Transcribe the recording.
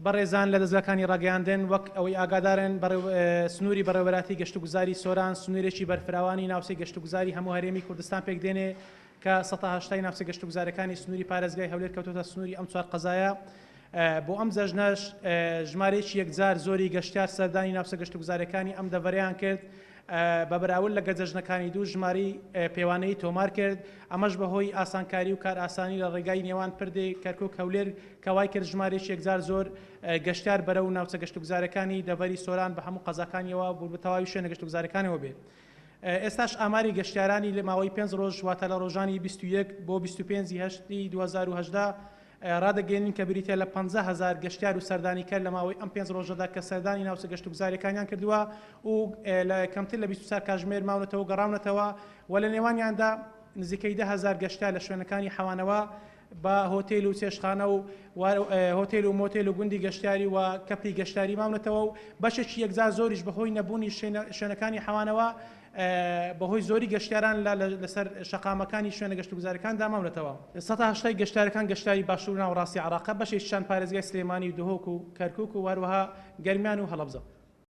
بەڕێزان لە دەستگاکانی ڕاگەیاندن وەک ئەوەی ئاگادارن سنووری بەڕێوەبەراتی گەشتوگوزاری سۆران سنوورێکی بەرفراوانی ناوچەی گەشتوگوزاری هەموو هەرێمی کوردستان پێک دێنێ کە 180 ناوچە گەشتوگوزارەکانی سنووری پارێزگای هەولێر کەوتۆتە سنووری ئەم چوار قەزایە. بۆ ئەم جەژنەش ژمارەیەکی یەکجار زۆری گەشتیار سەردانی ناوچە گەشتوگوزارەکانی ئەم دەڤەرەیان کرد بە بەراورد لە گەجەژنەکانی دوو ژماری پێوانەی تۆمار کرد ئەمەش بەهۆی ئاسانکاری و کار ئاسانی لە ڕێگای نێوان پردێ کەرکک هەولێر کەوای کرد ژمارێکی یەکجار زۆر گەشتیار بەرە و ناوچە گەشتوگوزارەکانی دەڤەری سۆران بە هەموو قەزاکانیەوە بوو بە تەواوی شوێنە گەشتوگزارەکانەوە بێت. ئێستاش ئاماری گەشتیارانی لە ماوەی 5 ڕۆژ واتە لە ڕۆژانی 21 بۆ 25 هەشتی 2018 ڕادەگەێنین کە بریتە لە 50,000 گەشتیار و سەردانی کرد لە ماوەی ئەم 5 ڕۆژەدا کە سەردانی ناوچە گەشتوگزارەکانیان کردووە و لە کەمتر لە 24 کاتژمێر ماونەتەوە گەڕاونەتەوە و لە نێوانیاندا نزیکەی 10,000 گەشتیار لە شوێنەکانی حەوانەوە بە هۆتێل و چێشتخانە و هۆتێل و مۆتێل و گوندی گەشتیاری و کەپری گەشتاری ماونەتەوە و بەشێکی یەکجار زۆریش بەهۆی نەبوونی شوێنەکانی حەوانەوە بەهۆی زۆری گەشتیاران لەسەر شەقامەکانی شوێنە گەشتوگزارەکاندا ماونەتەوە. 180 گەشتارەکان گەشتاری باشوور و ناوەڕاستی عێراق بەشێکیان پارێزگای سلێمانی و دهۆک و کەرکوک و هەروەها گەرمیان و هەڵەبجە.